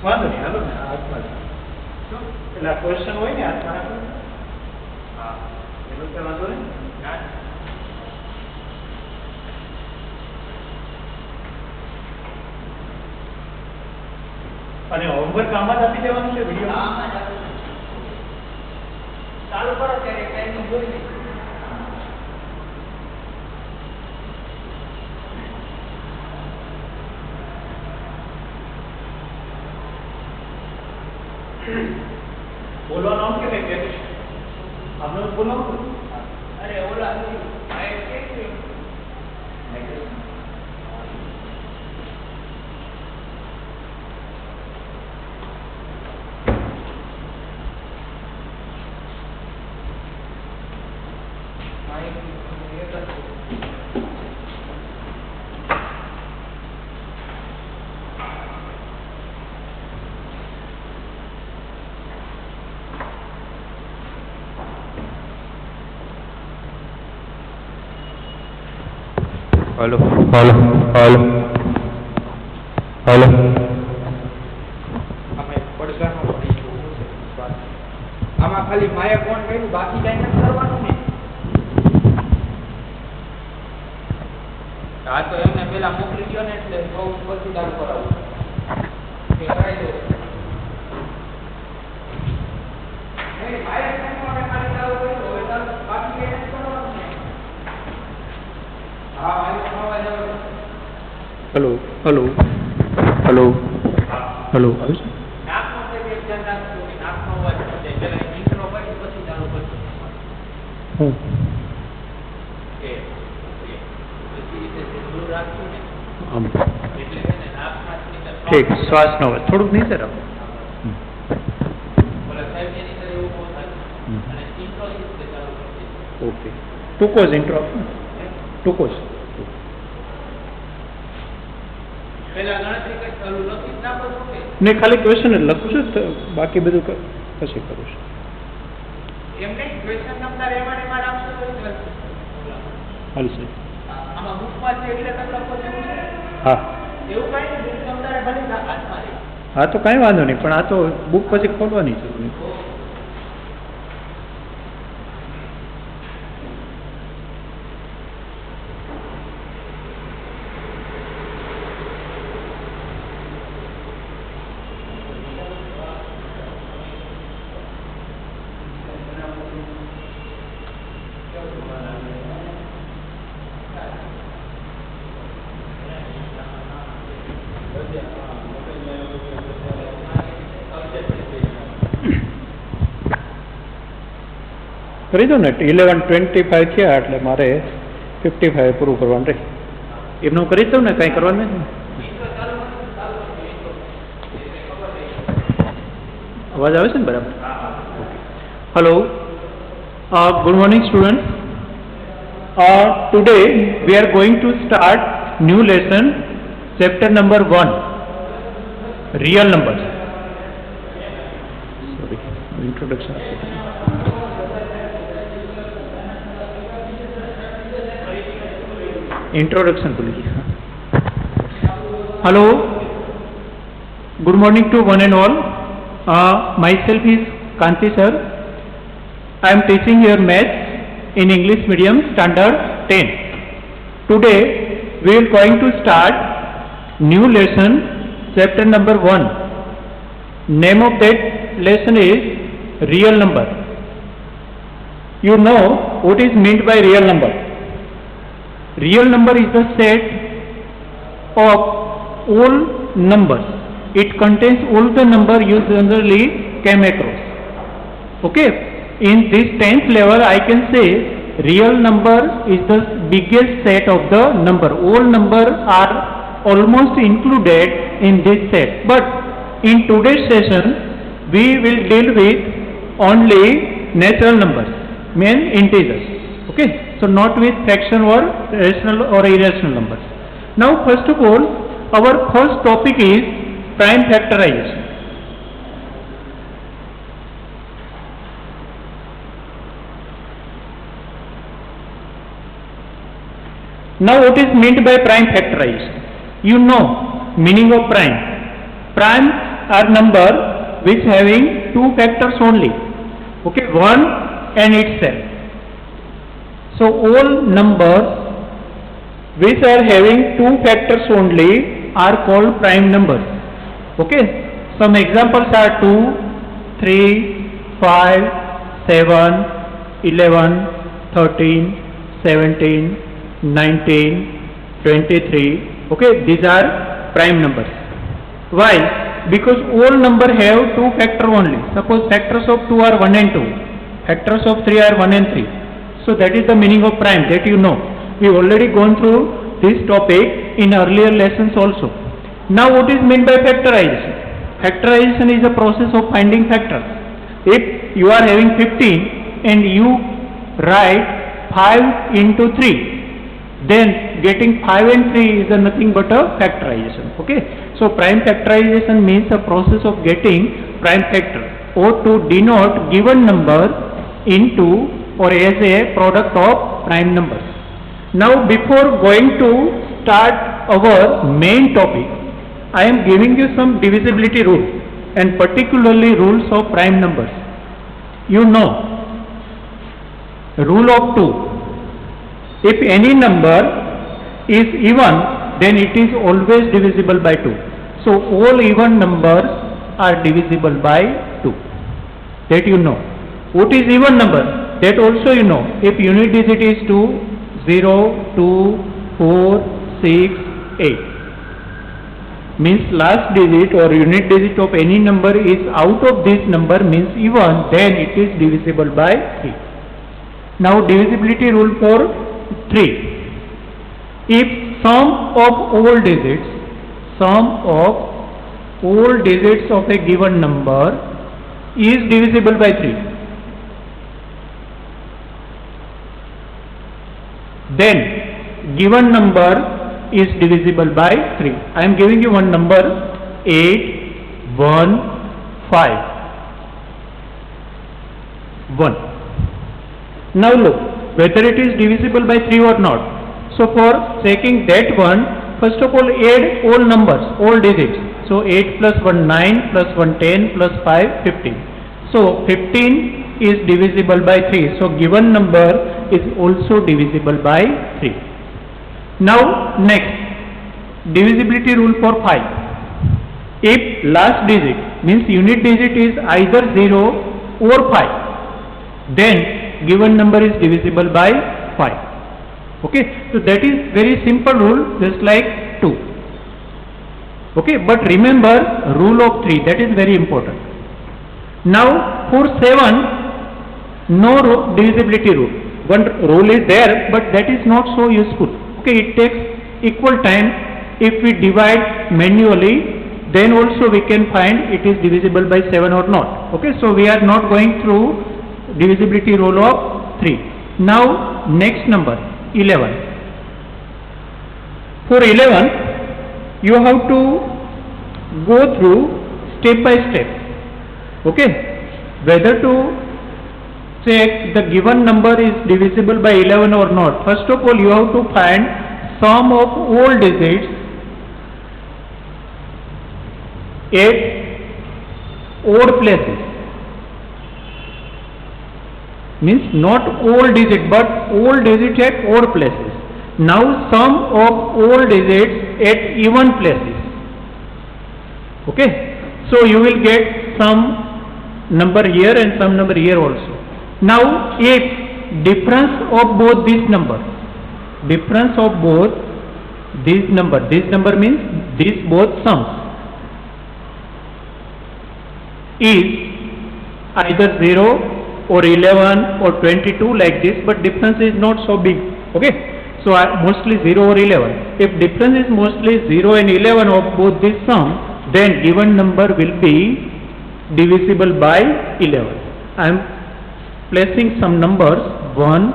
વાંધો નહીં, હાલો ને હાથમાં એટલે આ ક્વેશ્ચન હોય ને હાથમાં રાખો. હા એનું કઈ વાંધો નહીં. અને હોમવર્ક આમાં જ આપી દેવાનું છે વિડીયો ચાલુ કરો ત્યારે ટાઈમિંગ જોઈ લઈએ. બોલવાનું આમ કે નહીં કે આપણે બોલવાનું. અરે ઓલા માઇક કે हेलो हेलो हेलो हेलो અમે પડઘાનો પડી ગયો આમાં ખાલી માયા કોણ કર્યું બાકી કઈ નથી કરવાનું ને. આ તો એમને પેલા મોકલી દો ને એટલે બહુ બધું ચાલુ કરાવું કે કરાવી દો. નહીં માયા કોણ ખાલી ચાલુ કર્યું હવે બાકી કઈ નથી કરવાનું ને. હા મારી અવાજ આવે. हेलो हेलो हेलो हेलो નાકનો તે બે ધ્યાન રાખજો કે નાકનો અવાજ છે પેલા ઇન્ટ્રો કરી પછી ચાલુ કરજો. हूँ કે પછી રીતે દૂર રાખજો ને आम એટલે છે ને નાકમાંથી ठीक श्वास न हो थोड़ा नीचे रखो ઓલા સાહેબ એની અંદર એવું બહુ થાય અને ઇન્ટ્રો રીતે ચાલુ કરજો. ओके टूको ज इंट्रो टूको ज પેલા ગણતરી કઈ ચાલુ લખી જ નાખો છો કે नहीं खाली क्वेश्चन लखू छू तो बाकी બધું પછી કરું છું. એમને ક્વેશ્ચન નંબર એમાં એમાં રાખશો તો ચાલશે. હાલશે આમાં બુકમાં છે એટલે તમે લખો છો એવું છે હા એવું કઈ નહીં બુક તમારે ભલે હાથમાં રહે. હા તો કાંઈ વાંધો નહીં પણ આ તો બુક પછી ખોલવાની જરૂર નહીં. કરી દો ને 11:25 થયા એટલે મારે 55 પૂરું કરવાનું રહે એમનું કરી દઉં ને કાંઈ કરવાનું નથી. અવાજ આવે છે ને બરાબર? Hello good morning student. Today we are going to start new lesson chapter number 1 real numbers. Sorry introduction introduction को लीजिए. Hello good morning to one and all. Myself is Kanti sir. I am teaching your maths in English medium standard 10. Today we are going to start new lesson chapter number 1. Name of that lesson is real number. You know what is meant by real number. Real number is the set of all numbers. It contains all the number you generally came across. Okay. In this 10th level, I can say real number is the biggest set of the number. All numbers are almost included in this set. But in today's session, we will deal with only natural numbers, mean integers. Okay. So not with fraction or rational or irrational numbers. Now first of all, our first topic is prime factorization. Now what is meant by prime factorization? You know meaning of prime. Prime are number which having two factors only. Okay, 1 and itself. So all numbers which are having two factors only are called prime numbers. Okay, some examples are 2, 3, 5, 7, 11, 13, 17, 19, 23. Okay, these are prime numbers. Why? Because all number have two factor only. Suppose factors of 2 are 1 and 2. Factors of 3 are 1 and 3. So that is the meaning of prime, that you know. We already gone through this topic in earlier lessons also. Now what is meant by factorization? Factorization is a process of finding factors. If you are having 15 and you write 5 into 3, then getting 5 and 3 is nothing but a factorization. Okay. So prime factorization means a process of getting prime factor, or to denote given number into or as a product of prime numbers. Now before going to start our main topic, I am giving you some divisibility rules and particularly rules of prime numbers. You know, rule of 2. If any number is even, then it is always divisible by 2. So all even numbers are divisible by 2. That you know. What is even number? That also you know. If unit digit is 2, 0, 2, 4, 6, 8. Means last digit or unit digit of any number is out of this number means even, then it is divisible by 3. Now divisibility rule for 3. If sum of all digits of a given number is divisible by 3, then given number is divisible by 3. I am giving you one number 8, 1, 5, 1. Now look whether it is divisible by 3 or not. So for checking that one, first of all add all numbers, all digits. So 8 plus 1 9 plus 1 10 plus 5 15. So 15 is divisible by 3. So given number is also divisible by 3. Now next, divisibility rule for 5. If last digit means unit digit is either 0 or 5, then given number is divisible by 5. Okay, so that is very simple rule, just like 2. Okay, but remember rule of 3, that is very important. Now for 7, no divisibility rule. One rule is there, but that is not so useful. Okay, it takes equal time. If we divide manually, then also we can find it is divisible by 7 or not. Okay, so we are not going through divisibility rule of 3. Now next number 11. For 11, you have to go through step by step. Okay, whether to check the given number is divisible by 11 or not. First of all, you have to find sum of all digits at odd places. Means not all digit but all digit at odd places. Now sum of all digits at even places. Okay, so you will get some number here and some number here also. Now if difference of both this number means these both sums is either 0 or 11 or 22 like this, but difference is not so big. Okay, so mostly 0 or 11. If difference is mostly 0 and 11 of both these sums, then given number will be divisible by 11. I am placing some numbers 1,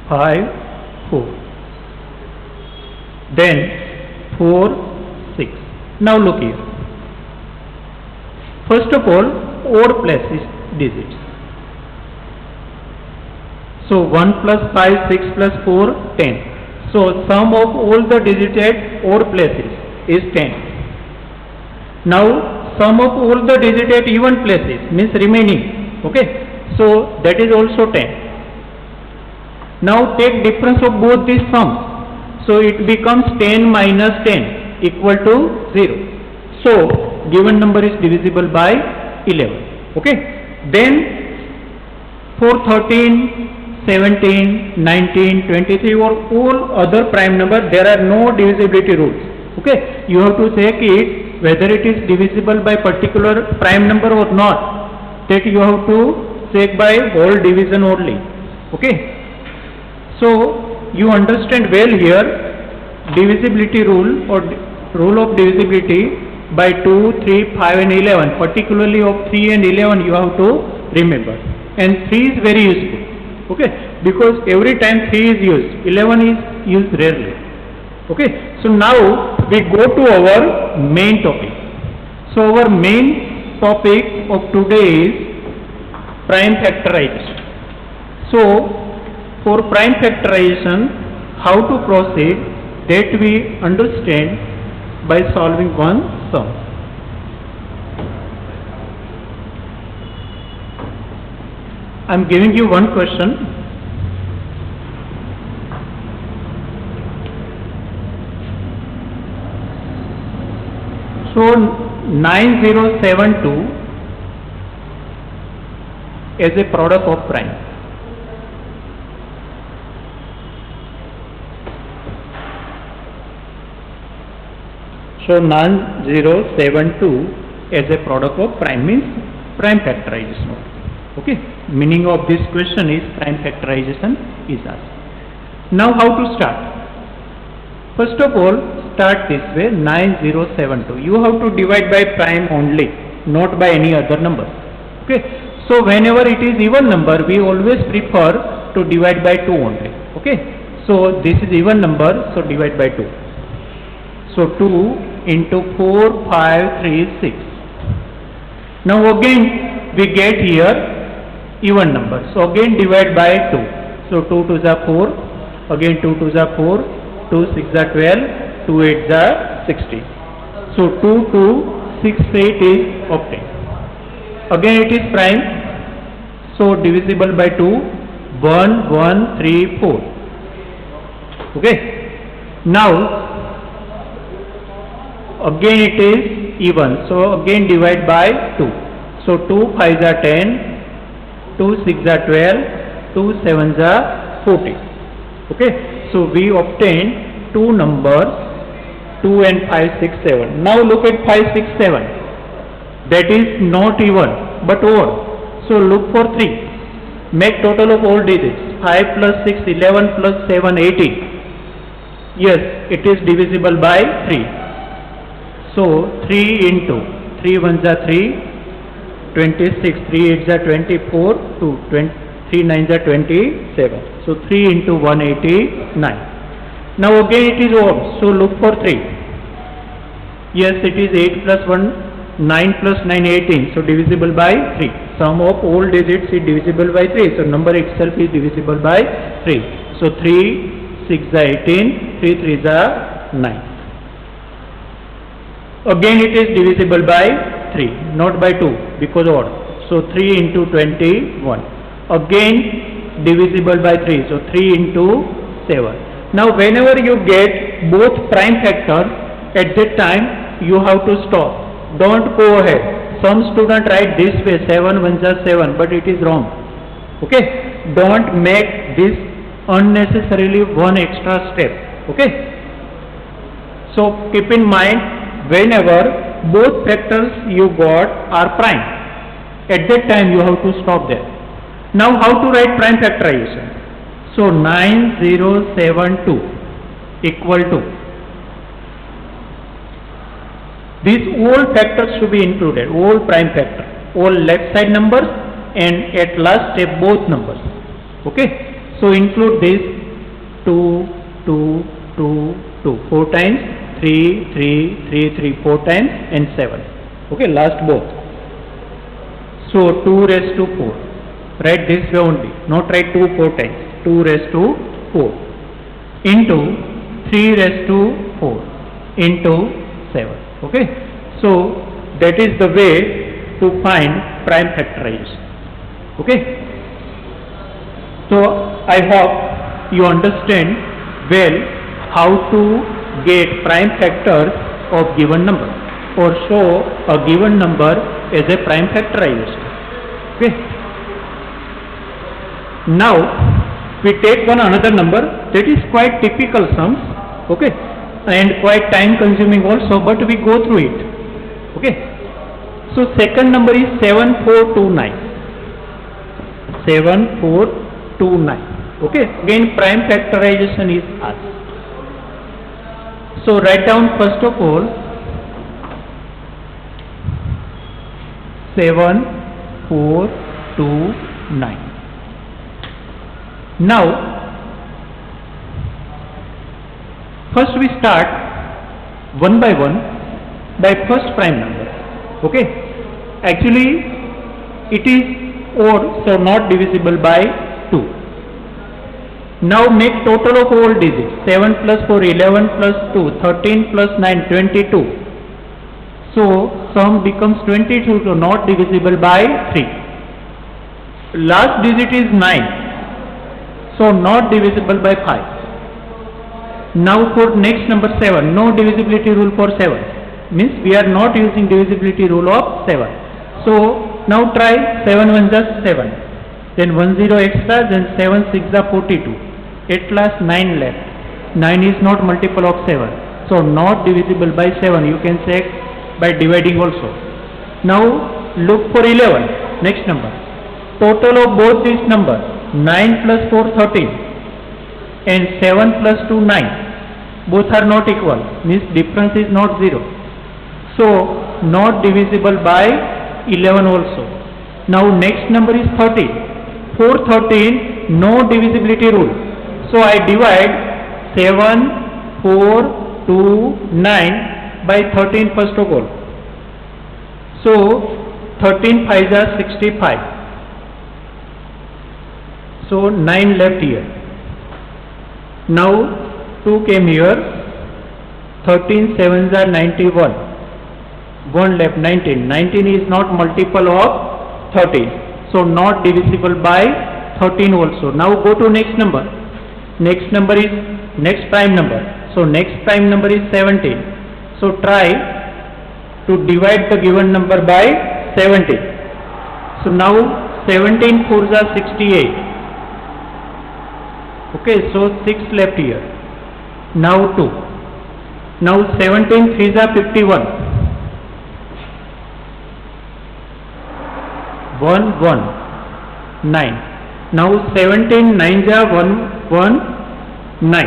5, 4, then 4, 6. Now look here. First of all, odd places digits. So 1 plus 5, 6 plus 4, 10. So sum of all the digits at odd places is 10. Now sum of all the digits at even places means remaining. Okay, so that is also 10. Now take difference of both these sums. So it becomes 10 minus 10 equal to 0. So given number is divisible by 11. Okay, then for 13, 17, 19, 23 or all other prime number, there are no divisibility rules. Okay, you have to check it whether it is divisible by particular prime number or not. That you have to check by whole division only. Okay, so you understand well here divisibility rule or rule of divisibility by 2, 3, 5 and 11. Particularly of 3 and 11 you have to remember. And 3 is very useful. Okay, because every time 3 is used, 11 is used rarely. Okay, so now we go to our main topic. So our main topic of today is prime factorization. So for prime factorization, how to proceed, that we understand by solving one sum. I am giving you one question. So 9072 is a product of prime. So 9072 as a product of prime means prime factorization. Okay, meaning of this question is prime factorization is asked. Now how to start? First of all, start this way, 9072. You have to divide by prime only, not by any other number. Okay, so whenever it is even number, we always prefer to divide by 2 only. Okay, so this is even number, so divide by 2. So 2 into 4, 5, 3, 6. Now again we get here even number. So again divide by 2. So 2 to the 4, again 2 to the 4, 2 6 the 12, 2 8 the 16. So 2 2 6 8 is obtained. Again it is prime. So divisible by 2, 1 1 3 4. Okay. Now again it is even. So again divide by 2. So 2 5 are 10. 2 6 are 12, 2 7 are 14. Okay, so we obtained two numbers 2 and 5 6 7. Now look at 5 6 7. That is not even but odd. So look for 3. Make total of all digits. 5 plus 6 11 plus 7 18. Yes, it is divisible by 3. So 3 into 3 1s are 3. 26, 3 8s are 24, 3 9s are 27. So 3 into 189. Now again it is odd, so look for 3. Yes, it is 8 plus 1, 9 plus 9, 18. So divisible by 3. Sum of all digits is divisible by 3. So number itself is divisible by 3. So 3, 6 are 18, 3 3s are 9. Again it is divisible by 3, not by 2 because odd. So 3 into 21. Again divisible by 3. So 3 into 7. Now whenever you get both prime factors, at that time you have to stop. Don't go ahead. Some students write this way, 7 1s are 7, but it is wrong. Okay. Don't make this unnecessarily one extra step. Okay. So keep in mind, whenever both factors you got are prime, at that time you have to stop there. Now how to write prime factorization? So 9072 equal to, these all factors should be included, all prime factors, all left side numbers and at last step both numbers. Okay, so include this 2 2 2 2 4 times, 3 3 3 3 4 times and 7. Okay, last both. So 2 raised to 4. Write this way only, not write 2 4 times. 2 raised to 4 into 3 raised to 4 into 7. Okay, so that is the way to find prime factorization. Okay. So I hope you understand well how to get prime factors of given number or show a given number as a prime factorization. Okay. Now we take one another number that is quite typical sums, okay, and quite time consuming also, but we go through it. Okay. So second number is 7429. 7429. Okay. Again prime factorization is asked. So write down first of all 7429. Now first we start one by one by first prime number. Okay. Actually it is odd, so not divisible by 2. Now make total of all digits. 7 plus 4, 11 plus 2, 13 plus 9, 22. So sum becomes 22, so not divisible by 3. Last digit is 9, so not divisible by 5. Now for next number 7, no divisibility rule for 7. Means we are not using divisibility rule of 7. So now try 7 1 just 7. Then 1 0 extra, then 7 6 are 42. At last 9 left. 9 is not multiple of 7. So not divisible by 7. You can check by dividing also. Now look for 11. Next number. Total of both these numbers 9 plus 4 13 and 7 plus 2 9. Both are not equal. Means difference is not 0. So not divisible by 11 also. Now next number is 13. For 13 no divisibility rule. So I divide 7, 4, 2, 9 by 13 first of all. So 13 5s are 65. So 9 left here. Now 2 came here. 13 7s are 91. 1 left 19. 19 is not multiple of 13. So not divisible by 13 also. Now go to next number. Next number is next prime number. So next prime number is 17. So try to divide the given number by 17. So now 17 4s are 68. Okay, so 6 left here. Now 2. Now 17 3s are 51. 1 1 9. Now 17 9s are 1 1 9.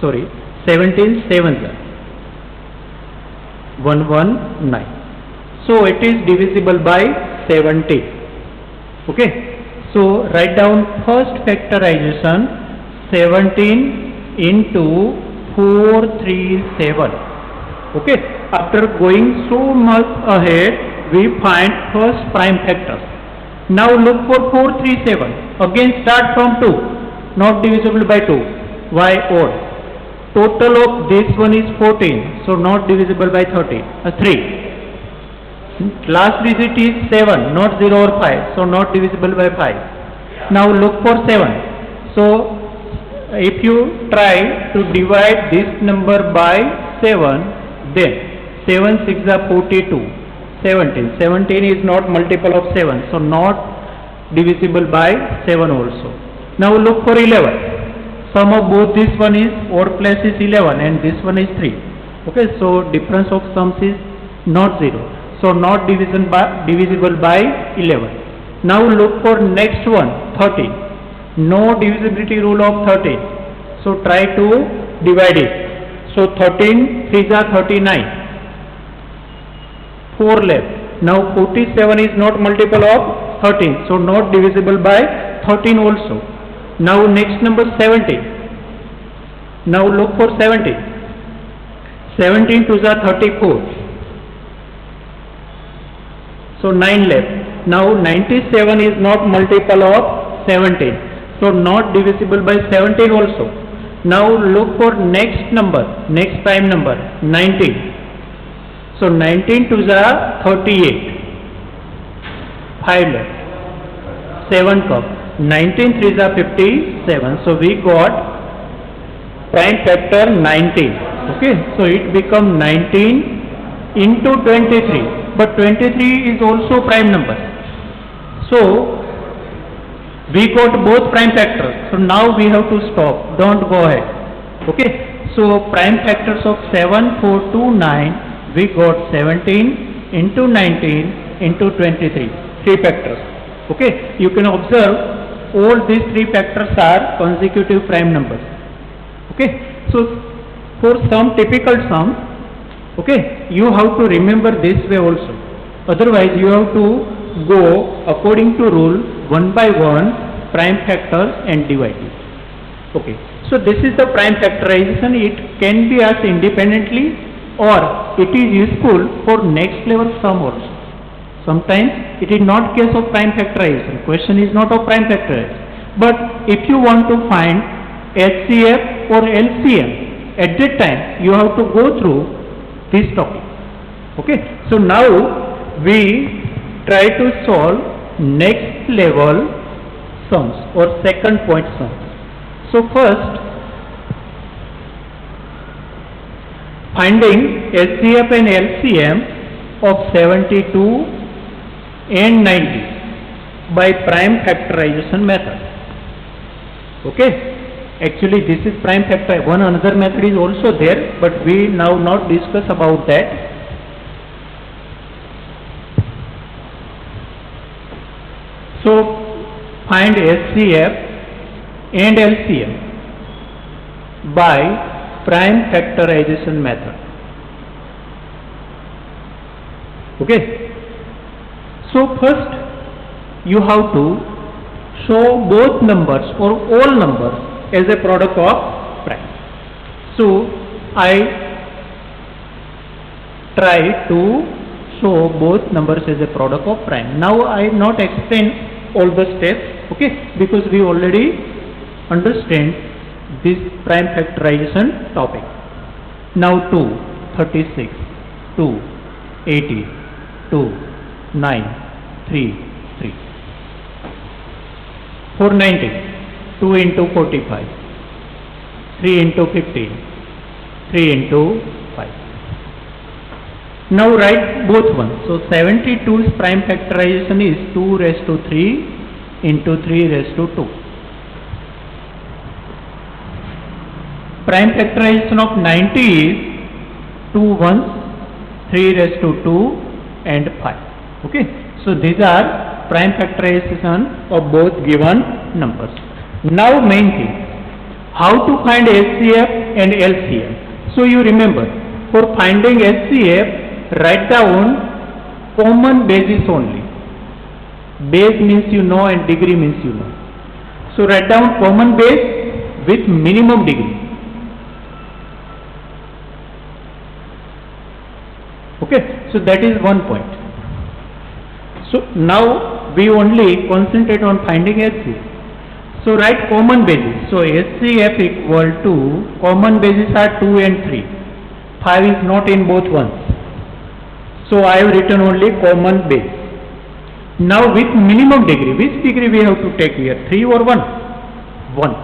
Sorry, 17 7s are 1 1 9. So it is divisible by 70. Okay. So write down first factorization 17 into 437. Okay. After going so much ahead, we find first prime factors. Now look for 437. Again start from 2. Not divisible by 2. Why odd? Total of this one is 14. So not divisible by 3. Last digit is 7. Not 0 or 5. So not divisible by 5. Now look for 7. So if you try to divide this number by 7, then 7 6 are 42. 17. 17 is not multiple of 7. So not divisible by 7 also. Now look for 11. Sum of both this one is odd place is 11 and this one is 3. Okay. So difference of sums is not 0. So not divisible by 11. Now look for next one 13. No divisibility rule of 13. So try to divide it. So 13 3s are 39. 4 left. Now 47 is not multiple of 13. So not divisible by 13 also. Now next number 17. Now look for 17. 17 2s are 34. So 9 left. Now 97 is not multiple of 17. So not divisible by 17 also. Now look for next number, next prime number, 19. So 19 to the 38. 5 left. 7 come. 19 3 is 57. So we got prime factor 19. Okay. So it becomes 19 into 23. But 23 is also prime number. So we got both prime factors. So now we have to stop. Don't go ahead. Okay. So prime factors of 7, 4, 2, 9. We got 17 into 19 into 23. 3 factors. Okay. You can observe all these 3 factors are consecutive prime numbers. Okay. So for some typical sum, okay, you have to remember this way also. Otherwise you have to go according to rule one by one prime factors and divide it. Okay. So this is the prime factorization. It can be asked independently or it is useful for next level sum also. Sometimes it is not case of prime factorization. Question is not of prime factorization. But if you want to find HCF or LCM, at that time you have to go through this topic. Okay. So now we try to solve next level sums or second point sums. So first, finding HCF and LCM of 72 and 90 by prime factorization method. Okay. Actually this is prime factor. One another method is also there, but we now not discuss about that. So find HCF and LCM by prime factorization method. Okay. So first you have to show both numbers or all numbers as a product of prime. So I try to show both numbers as a product of prime. Now I not explain all the steps, okay, because we already understand this prime factorization topic. Now 2, 36, 2, 80, 2, 9, 3, 3. 490, 2 into 45, 3 into 15, 3 into 5. Now write both ones. So 72's prime factorization is 2 raised to 3 into 3 raised to 2. Prime factorization of 90 is 2 ones, 3 raised to 2 and 5. Okay. So these are prime factorization of both given numbers. Now main thing, how to find HCF and LCM. So you remember, for finding HCF, write down common basis only. Base means you know and degree means you know. So write down common base with minimum degree. Okay, so that is one point. So now we only concentrate on finding HCF. So write common basis. So HCF equal to, common basis are 2 and 3. 5 is not in both ones. So I have written only common base. Now with minimum degree, which degree we have to take here? 3 or 1? 1.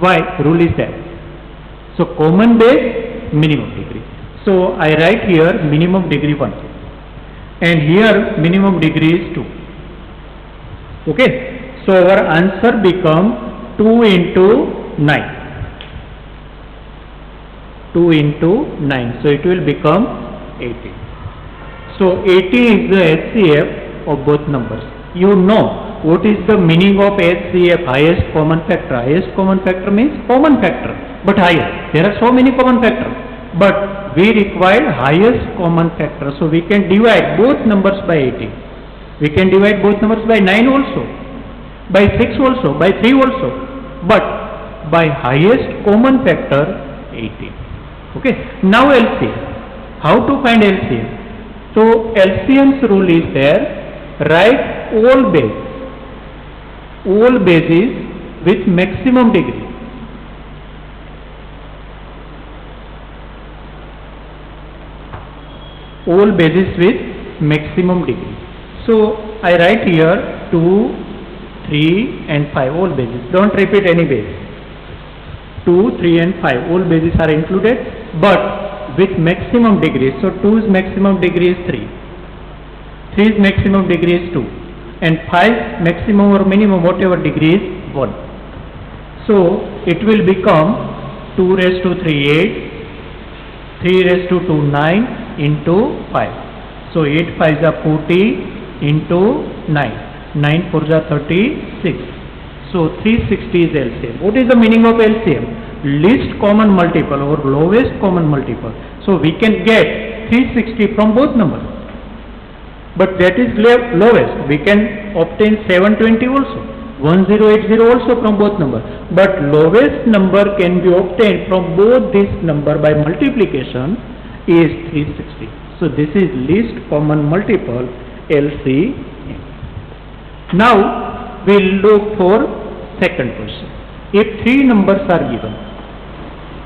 Why? Rule is that. So common base, minimum degree. So I write here minimum degree 1. And here minimum degree is 2. Okay. So our answer become 2 into 9. 2 into 9. So it will become 80. So 80 is the HCF of both numbers. You know what is the meaning of HCF, highest common factor. Highest common factor means common factor, but higher. There are so many common factors, but we require highest common factor. So we can divide both numbers by 80. We can divide both numbers by 9 also, by 6 also, by 3 also, but by highest common factor 80. Okay. Now LCM. How to find LCM? So LCM's rule is there. Write all bases with maximum degree. all bases with maximum degree. So I write here 2, 3 and 5 all bases. Don't repeat any base. 2, 3 and 5 all bases are included, but with maximum degree. So 2's maximum degree is 3. 3's maximum degree is 2. And 5's maximum or minimum whatever degree is 1. So it will become 2 raised to 3 8, 3 raised to 2 9 into 5. So 8 5s are 40 into 9. 9 4s are 36. So 360 is LCM. What is the meaning of LCM? Least common multiple or lowest common multiple. So we can get 360 from both numbers. But that is lowest. We can obtain 720 also. 1080 also from both numbers. But lowest number can be obtained from both this number by multiplication is 360. So this is least common multiple, LCM. Now we'll look for second question. If 3 numbers are given,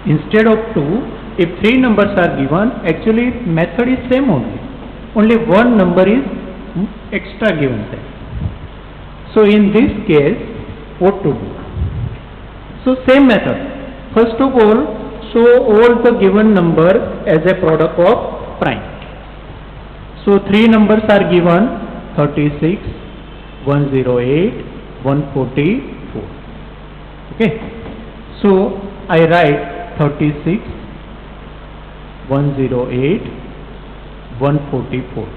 instead of 2, if 3 numbers are given, actually method is same only. Only one number is extra given there. So in this case, what to do? So same method. First of all, show all the given number as a product of prime. So 3 numbers are given 36, 108, 144. Okay. So I write 36, 108, 144.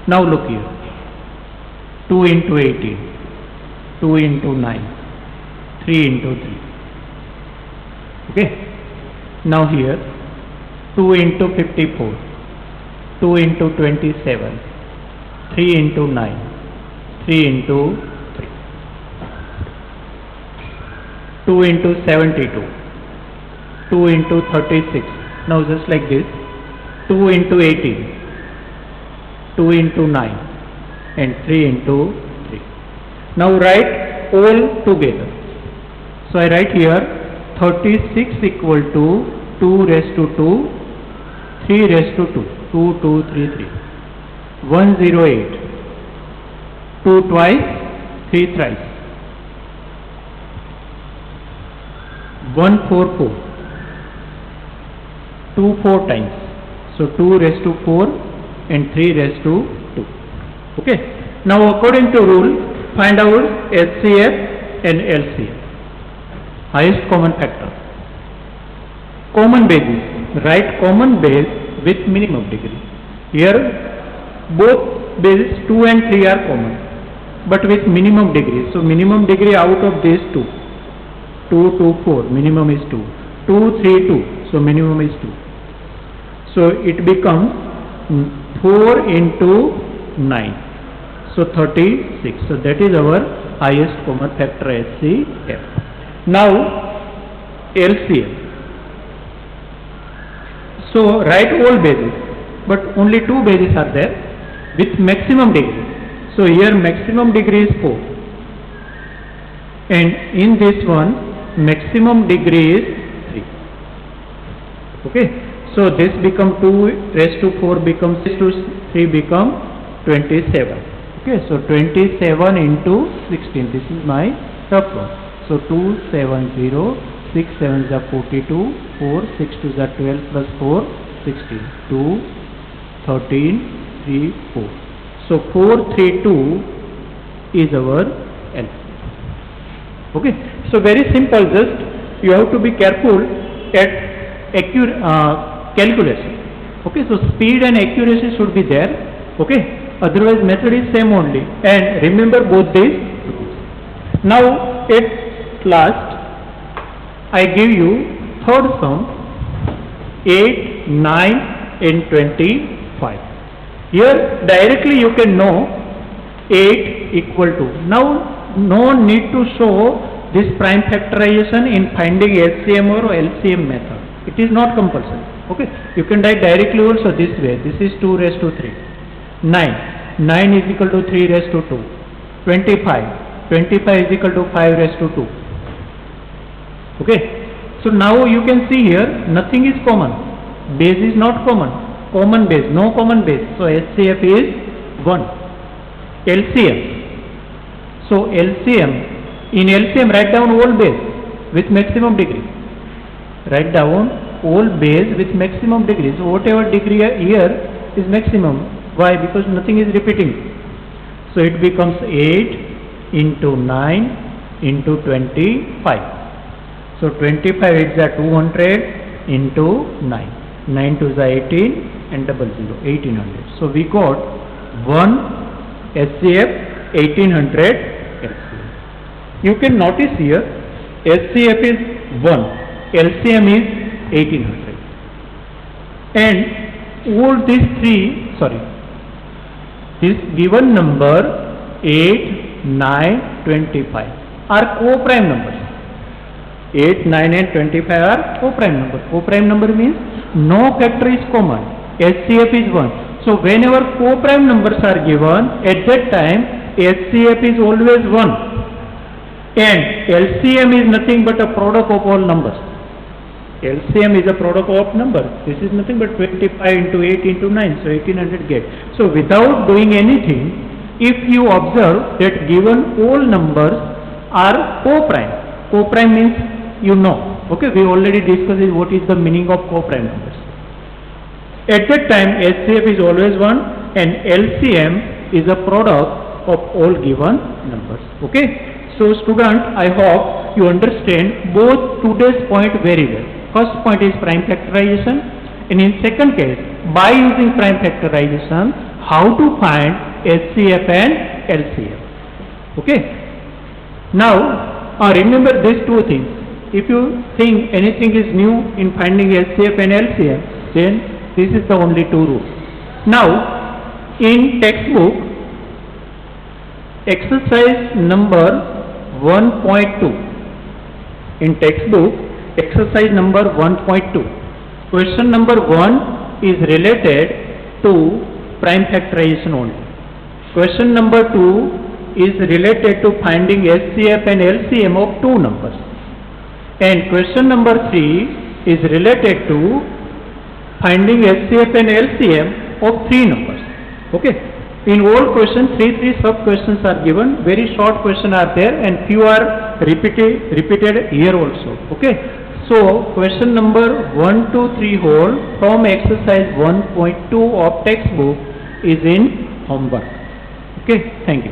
Now look here. 2 into 18, 2 into 9, 3 into 3. Okay. Now here 2 into 54, 2 into 27, 3 into 9, 3 into 3, 2 into 72, 2 into 36. Now just like this, 2 into 18, 2 into 9 and 3 into 3. Now write all together. So I write here 36 equal to 2 raised to 2, 3 raised to 2, 2, 2, 3, 3. 108, 2 twice, 3 thrice. 144, 2 4 times. So 2 raised to 4 and 3 raised to 2. Okay. Now according to rule, find out HCF and LCF. Highest common factor. Common bases. Write common base with minimum degree. Here both bases 2 and 3 are common, but with minimum degree. So minimum degree out of these 2. 2, 2, 4. Minimum is 2. 2, 3, 2. So minimum is 2. So it becomes 4 into 9. So 36. So that is our highest common factor HCF. Now LCM. So write all bases, but only 2 bases are there with maximum degree. So here maximum degree is 4, and in this one maximum degree is 3. Okay. So this become 2 raised to 4 becomes 6 to 3 become 27. Okay. So 27 into 16. This is my rough one. So 270, 6 7s are 42, 4 6 2s are 12 plus 4 16, 2 13 3 4. So 432 is our LCM. Okay. So very simple. Just you have to be careful at calculation. Okay. So speed and accuracy should be there. Okay. Otherwise method is same only. And remember both these rules. Now at last I give you third sum 8, 9 and 25. Here directly you can know 8 equal to. Now no need to show this prime factorization in finding LCM or LCM method. It is not compulsory. Okay. You can write directly also this way. This is 2 raised to 3. 9 is equal to 3 raised to 2. 25 is equal to 5 raised to 2. Okay. So now you can see here, nothing is common. Base is not common. Common base, no common base. So HCF is 1. LCM. So LCM, in LCM write down all base with maximum degree. Write down all base with maximum degree. So whatever degree here is maximum. Why? Because nothing is repeating. So it becomes 8 into 9 into 25. So 25 is 200 into 9. 9 to the 18 and 00, 1800. So we got 1 SCF 1800 LCM. You can notice here SCF is 1, LCM is 1800. And all these three, this given number 8, 9, 25 are co-prime numbers. 8, 9 and 25 are co-prime numbers. Co-prime number means no factor is common. HCF is 1. So whenever co-prime numbers are given, at that time HCF is always 1. And LCM is nothing but a product of all numbers. LCM is a product of numbers. This is nothing but 25 into 8 into 9. So 1800 get. So without doing anything, if you observe that given all numbers are co-prime. Co-prime means you know. Okay, we already discussed what is the meaning of co-prime numbers. At that time, HCF is always 1 and LCM is a product of all given numbers. Okay, so student, I hope you understand both today's point very well. First point is prime factorization, and in second case, by using prime factorization, how to find HCF and LCM. Okay, now remember these two things. If you think anything is new in finding HCF and LCM, then this is the only two rules. Now, in textbook, exercise number 1.2. In textbook, exercise number 1.2. Question number 1 is related to prime factorization only. Question number 2 is related to finding HCF and LCM of two numbers. And question number 3 is related to finding HCF and LCM of three numbers. Okay. In all questions, three sub questions are given. Very short questions are there, and few are repeated here also. Okay. So question number 1, 2, 3 whole from exercise 1.2 of textbook is in homework. Okay. Thank you.